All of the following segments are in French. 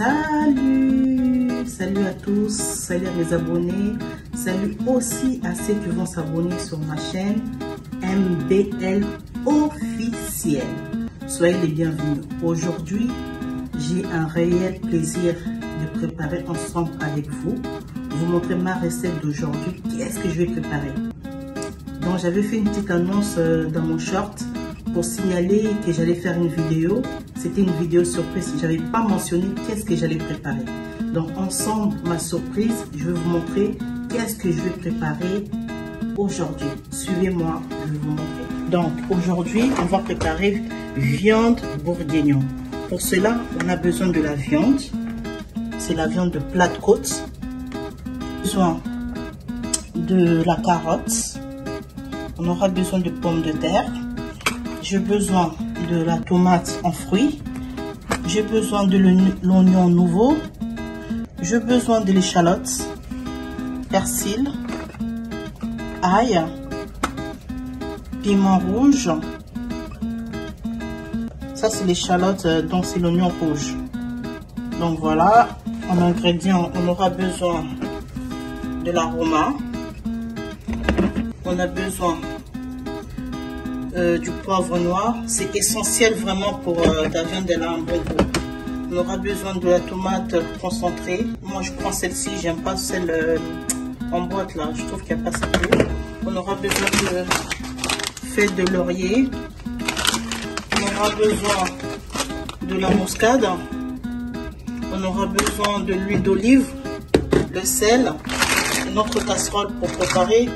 Salut à tous, salut à mes abonnés, salut aussi à ceux qui vont s'abonner sur ma chaîne MBL officielle. Soyez les bienvenus. Aujourd'hui, j'ai un réel plaisir de préparer ensemble avec vous montrer ma recette d'aujourd'hui. Qu'est-ce que je vais préparer? Donc j'avais fait une petite annonce dans mon short pour signaler que j'allais faire une vidéo. C'était une vidéo surprise. Je n'avais pas mentionné qu'est-ce que j'allais préparer. Donc ensemble, ma surprise, je vais vous montrer qu'est-ce que je vais préparer aujourd'hui. Suivez-moi, je vais vous montrer. Donc aujourd'hui, on va préparer viande bourguignon. Pour cela, on a besoin de la viande. C'est la viande de plate côte. Besoin de la carotte. On aura besoin de pommes de terre. J'ai besoin de la tomate en fruits. J'ai besoin de l'oignon nouveau. J'ai besoin de l'échalote, persil, ail, piment rouge. Ça c'est l'échalote, donc c'est l'oignon rouge. Donc voilà, en ingrédients, on aura besoin de l'aroma. On a besoin du poivre noir. C'est essentiel vraiment pour la viande de la hamburger. On aura besoin de la tomate concentrée. Moi je prends celle-ci, j'aime pas celle en boîte là, je trouve qu'il n'y a pas ça. On aura besoin de feuilles de laurier. On aura besoin de la muscade. On aura besoin de l'huile d'olive, le sel, notre casserole pour préparer.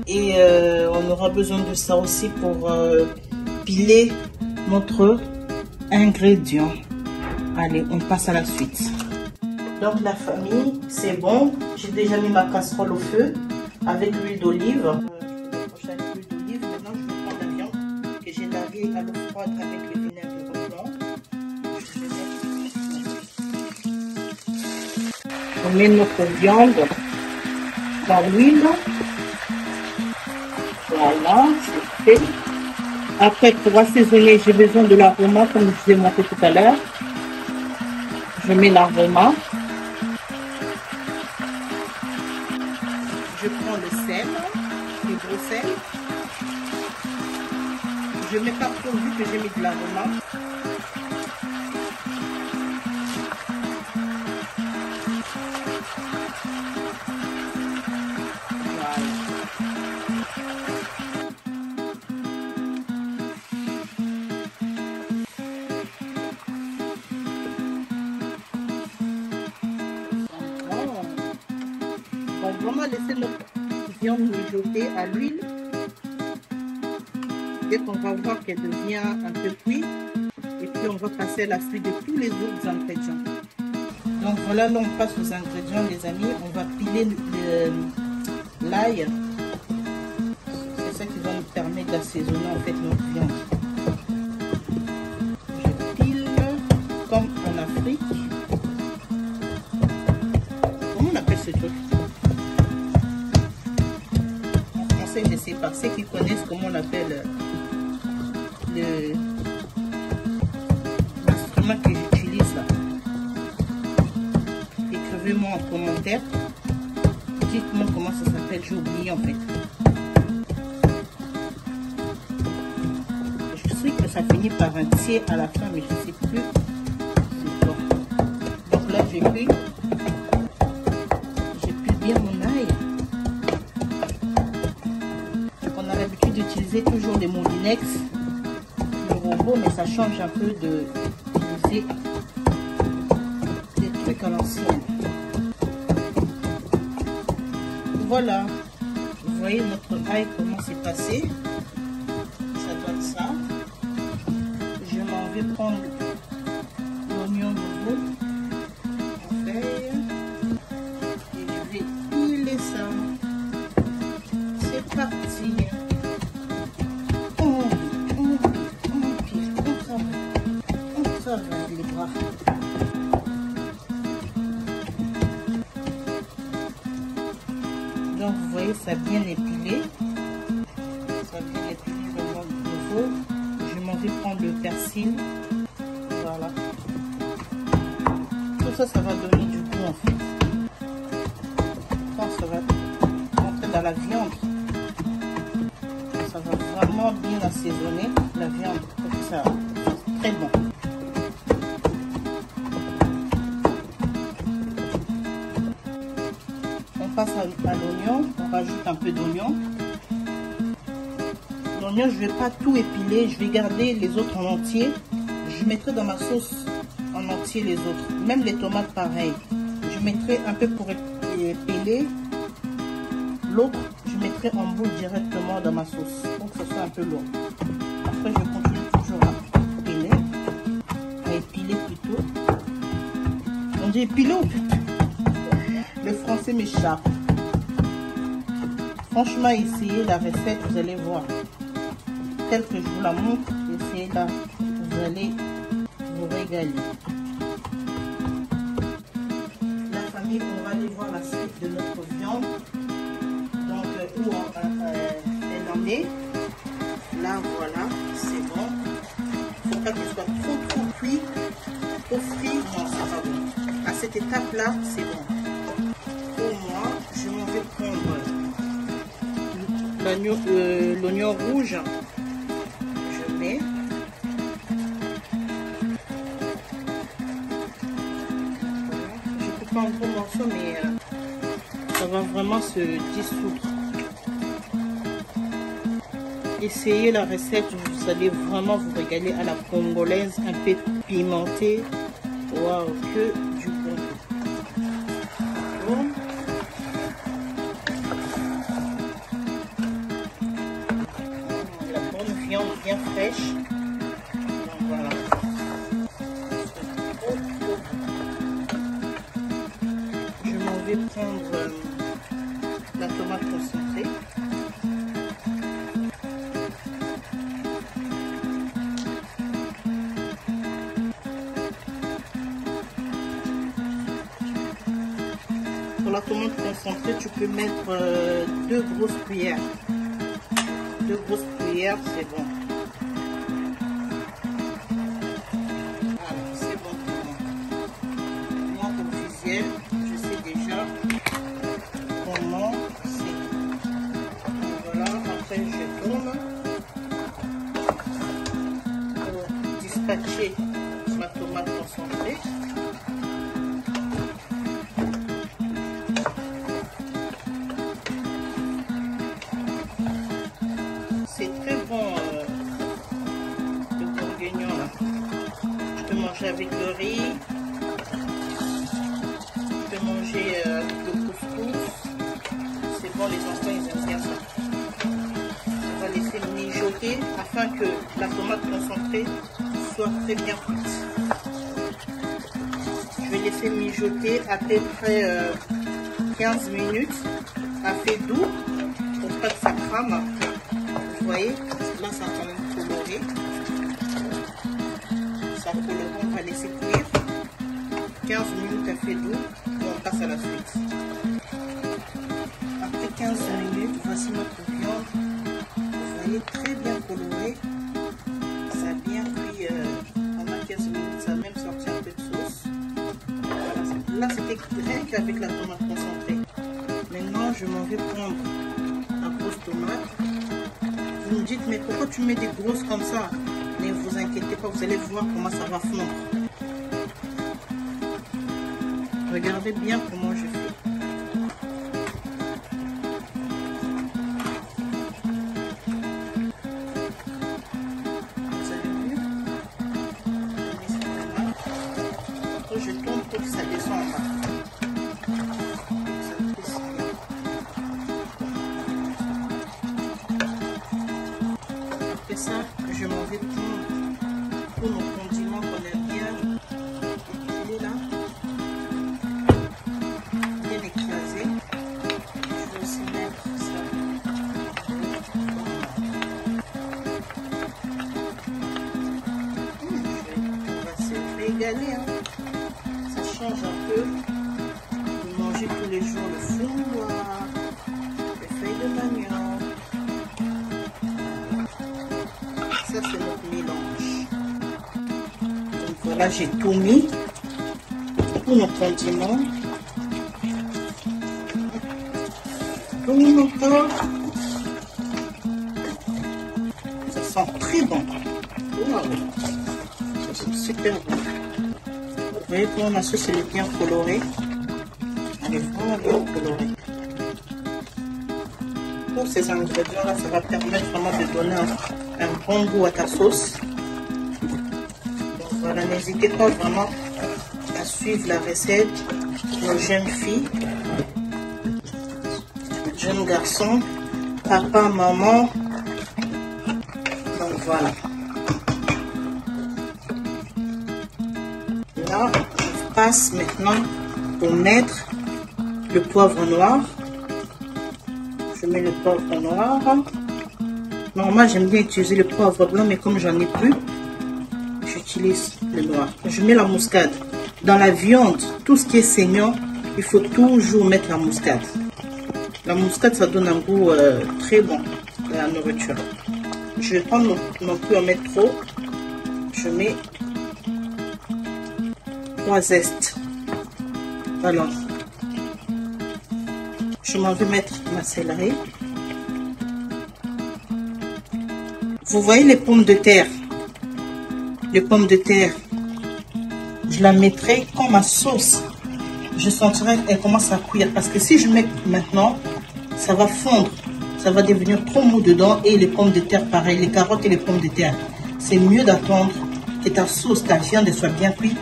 Et on aura besoin de ça aussi pour piler notre ingrédient. Allez, on passe à la suite. Donc la famille, c'est bon. J'ai déjà mis ma casserole au feu avec l'huile d'olive. Maintenant, je vais prendre la viande que j'ai lavée à l'eau froide avec le vinaigre blanc. On met notre viande dans l'huile. Voilà, c'est fait. Après, pour assaisonner, j'ai besoin de l'aroma, comme je vous ai montré tout à l'heure. Je mets l'aroma. Je prends le sel, le gros sel. Je mets pas trop vu que j'ai mis de l'aroma. On va vraiment laisser notre viande mijoter à l'huile. Dès qu'on va voir qu'elle devient un peu cuite, et puis on va passer à la suite de tous les autres ingrédients. Donc voilà, là on passe aux ingrédients les amis. On va piler l'ail. C'est ça qui va nous permettre d'assaisonner en fait notre viande. Je pile comme en Afrique. Comment on appelle ce truc? Je sais pas, ceux qui connaissent comment on appelle l'instrument que j'utilise là. Écrivez-moi en commentaire. Dites-moi comment ça s'appelle, j'ai oublié en fait. Je sais que ça finit par un tiers à la fin, mais je ne sais plus. Donc là j'ai pris bien mon ail. D'utiliser toujours les moulinex, le robot, mais ça change un peu d'utiliser des trucs à l'ancienne. Voilà, vous voyez notre ail comment c'est passé. Ça donne ça. Je m'en vais prendre l'oignon nouveau en feuille et je vais piler ça. C'est parti. Les bras. Donc vous voyez ça bien épilé. Ça bien épilé vraiment nouveau. Je m'en vais prendre le persil. Voilà. ça va donner du goût en fait. Quand ça va rentrer dans la viande, ça va vraiment bien assaisonner la viande pour que ça soit très bon. On passe à l'oignon, on rajoute un peu d'oignon. L'oignon, je ne vais pas tout épiler, je vais garder les autres en entier. Je mettrai dans ma sauce en entier les autres, même les tomates pareil. Je mettrai un peu pour épiler. L'autre, je mettrai en boule directement dans ma sauce pour que ce soit un peu lourd. Après, je continue toujours à épiler plutôt. On dit épiler ou plutôt? Le français m'échappe. Franchement, essayez la recette, vous allez voir. Telle que je vous la montre, essayez-la. Vous allez vous régaler. La famille, on va aller voir la suite de notre viande. Donc, où elle en est. Là, voilà, c'est bon. Il ne faut pas qu'il soit trop cuit, trop frit. Non, c'est pas bon. À cette étape-là, c'est bon. Pour moi, je m'en vais prendre l'oignon rouge. Je mets. Je coupe pas en gros morceaux, mais ça va vraiment se dissoudre. Essayez la recette, vous allez vraiment vous régaler à la congolaise, un peu pimentée. Waouh, que du bon. Bon. La bonne viande bien fraîche. Donc voilà. Je m'en vais prendre la tomate concentrée. Pour la tomate concentrée, tu peux mettre 2 grosses cuillères. 2 grosses cuillères, c'est bon. Voilà, c'est bon pour moi. Moi, comme officiel, je sais déjà comment c'est. Voilà, après je tourne pour dispatcher ma tomate concentrée. C'est très bon le bourguignon là. Je peux manger avec le riz. Je peux manger avec le couscous. C'est bon, les enfants ils aiment bien ça. On va laisser mijoter afin que la tomate concentrée soit très bien cuite. Je vais laisser mijoter à peu près 15 minutes à feu doux pour pas que ça crame. Vous voyez, là ça a quand même coloré. Ça colore, on va laisser cuire 15 minutes à feu doux et on passe à la suite. Après 15 minutes, voici notre viande. Vous voyez, très bien coloré. Ça a bien cuit pendant 15 minutes, ça a même sorti un peu de sauce. Voilà, là c'était rien qu'avec la tomate concentrée. Maintenant, je m'en vais prendre la grosse tomate. Vous me dites, mais pourquoi tu mets des grosses comme ça? Ne vous inquiétez pas, vous allez voir comment ça va fondre. Regardez bien comment je fais. Vous avez vu? Après, je tourne pour que ça descende en bas. Après ça, je m'en vais prendre tous nos condiments qu'on a bien épilés là, bien écrasés. Je vais aussi mettre ça. On va se régaler, hein. Ça change un peu de manger tous les jours le fouloir, les feuilles de manioc. Ça c'est notre mélange. Donc voilà, j'ai tout mis. tous nos condiments. Boum encore. Ça sent très bon. Wow. Ça sent super bon. Vous voyez comment ma sauce elle est bien colorée. Elle est vraiment bien colorée. Tous ces ingrédients là, ça va permettre vraiment de donner un bon goût à ta sauce. Donc voilà, n'hésitez pas vraiment à suivre la recette. Nos jeunes filles, jeunes garçons, papa, maman. Donc voilà. Là, on passe maintenant pour mettre le poivre noir. Je mets le poivre noir. Normalement, j'aime bien utiliser le poivre blanc, mais comme j'en ai plus, j'utilise le noir. Je mets la muscade. Dans la viande, tout ce qui est saignant, il faut toujours mettre la muscade. La muscade, ça donne un goût très bon à la nourriture. Je ne vais pas non plus en mettre trop. Je mets 3 zestes. Voilà. Je m'en vais mettre ma céleri. Vous voyez les pommes de terre. Les pommes de terre. Je la mettrai comme ma sauce. Je sentirai qu'elle commence à cuire. Parce que si je mets maintenant, ça va fondre. Ça va devenir trop mou dedans. Et les pommes de terre, pareil. Les carottes et les pommes de terre. C'est mieux d'attendre que ta sauce, ta viande soit bien cuite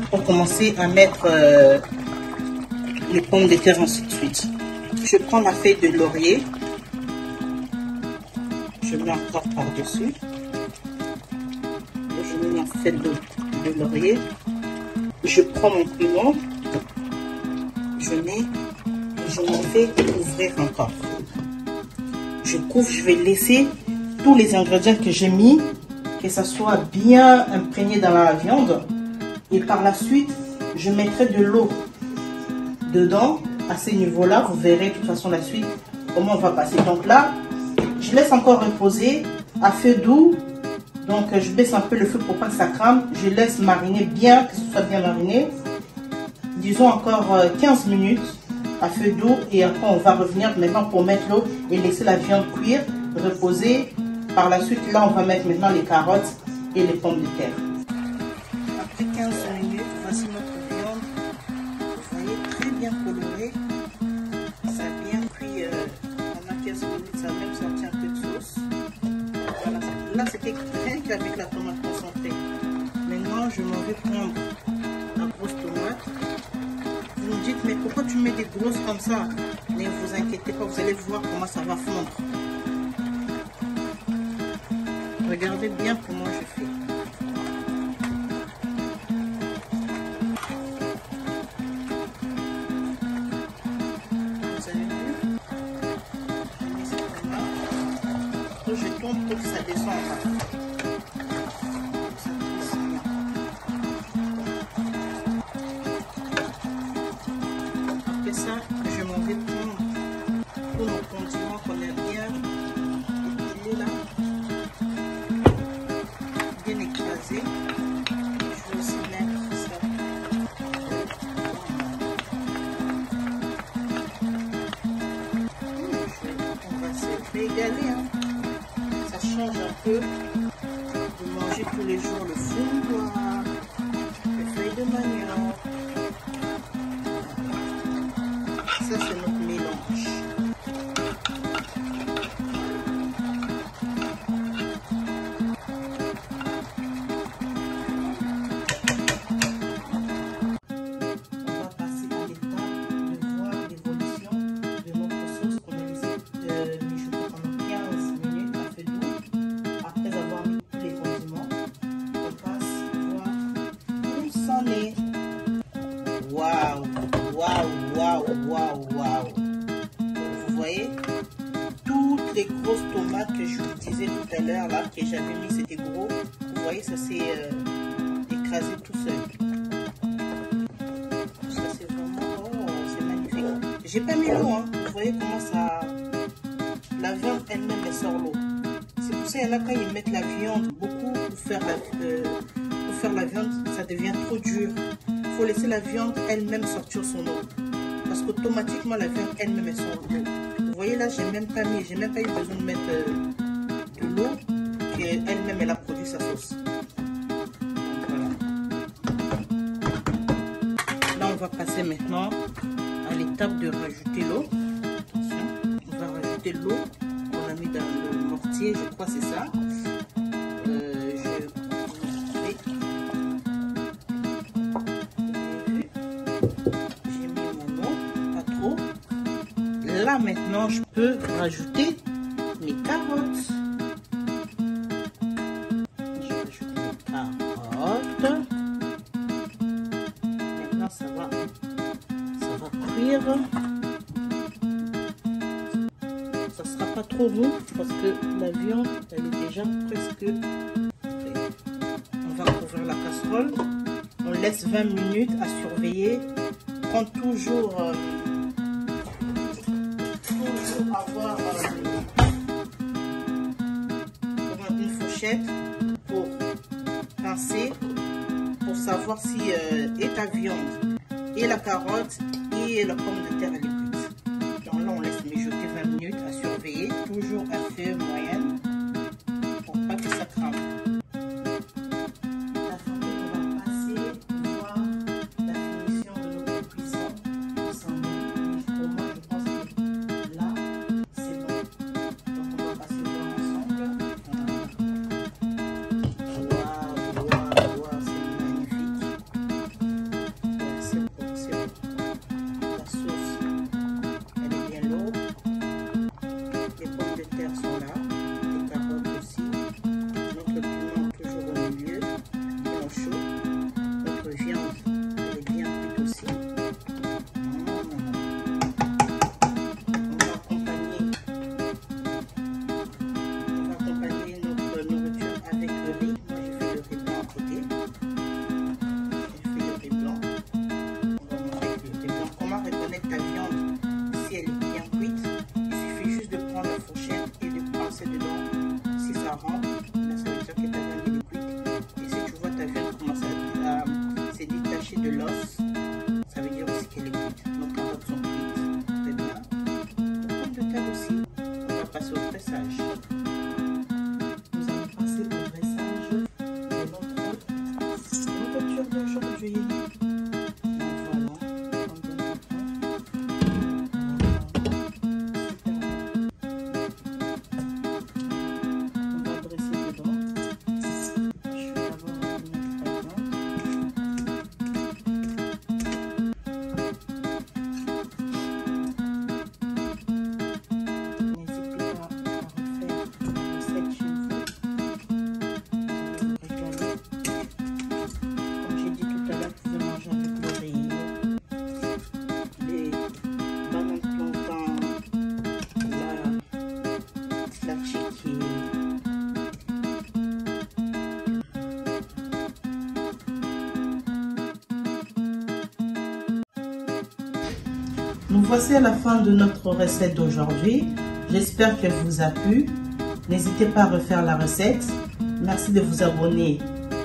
pour commencer à mettre les pommes de terre ainsi de suite. Je prends la feuille de laurier. Je mets encore par-dessus. Je mets la feuille de laurier. Je prends mon piment. Je m'en vais ouvrir encore. Je couvre, je vais laisser tous les ingrédients que j'ai mis, que ça soit bien imprégné dans la viande. Et par la suite, je mettrai de l'eau dedans. À ce niveau-là, vous verrez de toute façon la suite, comment on va passer. Donc là, je laisse encore reposer à feu doux. Donc je baisse un peu le feu pour pas que ça crame. Je laisse mariner bien, que ce soit bien mariné. Disons encore 15 minutes à feu doux. Et après, on va revenir maintenant pour mettre l'eau et laisser la viande cuire, reposer. Par la suite, là, on va mettre maintenant les carottes et les pommes de terre. Après 15 minutes, voici notre viande. Vous voyez, très bien colorée. Ça a bien cuit pendant 15 minutes. Ça a même sorti un peu de sauce. Voilà. Là, c'était rien qu'avec la tomate concentrée. Maintenant, je m'en vais prendre la grosse tomate. Vous me dites, mais pourquoi tu mets des grosses comme ça? Ne vous inquiétez pas, vous allez voir comment ça va fondre. Regardez bien comment je fais. Vous avez vu? Je mets ça comme là. Je tourne pour que ça descende. Après ça, je m'en vais prendre tous nos condiments qu'on a bien épilés là. Bien écrasé. Je vais aussi mettre ça. On va se régaler. Hein. Ça change un peu de manger tous les jours le foutoir, les feuilles de manioc. Ça, c'est notre mélange. Waouh, waouh, waouh, waouh, waouh. Vous voyez, toutes les grosses tomates que je vous disais tout à l'heure, là, que j'avais mis, c'était gros. Vous voyez, ça s'est écrasé tout seul. Ça, c'est vraiment, oh, c'est magnifique. J'ai pas mis l'eau, hein. Vous voyez comment ça, la viande elle-même, elle sort l'eau. C'est pour ça qu'il y en a quand ils mettent la viande beaucoup pour faire la viande, ça devient trop dur. il faut laisser la viande elle-même sortir son eau. Parce qu'automatiquement, la viande elle-même est sort de l'eau. Vous voyez là, j'ai même pas eu besoin de mettre de l'eau. Elle-même, elle a produit sa sauce. Voilà. Là, on va passer maintenant à l'étape de rajouter l'eau. Attention, on va rajouter l'eau qu'on a mis dans le mortier, je crois que c'est ça. J'ai mis mon eau, pas trop. Là, maintenant, je peux rajouter mes carottes. Maintenant ça va cuire. Ça sera pas trop roux parce que la viande elle est déjà presque prête. On va couvrir la casserole. On laisse 20 minutes à surveiller. Prends toujours avoir une fourchette pour pincer, pour savoir si et ta viande et la carotte et la pomme de terre elle est cuite. Donc là on laisse mijoter 20 minutes à surveiller, toujours à feu moyenne pour pas que ça crame. La famille, on va passer voir la finition de notre cuisson. Pour moi je pense que là c'est bon. Donc on va passer voir ensemble. De l'os, ça veut dire aussi qu'elle est cuite. Nos carottes sont cuites, très bien. Nos pommes de terre aussi. On va passer au dressage. Nous allons passer au dressage de notre nourriture d'aujourd'hui. On va dresser dedans. Je vais d'abord mettre la viande. Nous voici à la fin de notre recette d'aujourd'hui. J'espère qu'elle vous a plu. N'hésitez pas à refaire la recette. Merci de vous abonner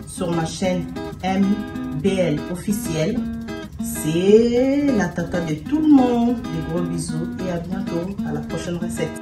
sur ma chaîne MBL officielle. C'est la tata de tout le monde. Des gros bisous et à bientôt à la prochaine recette.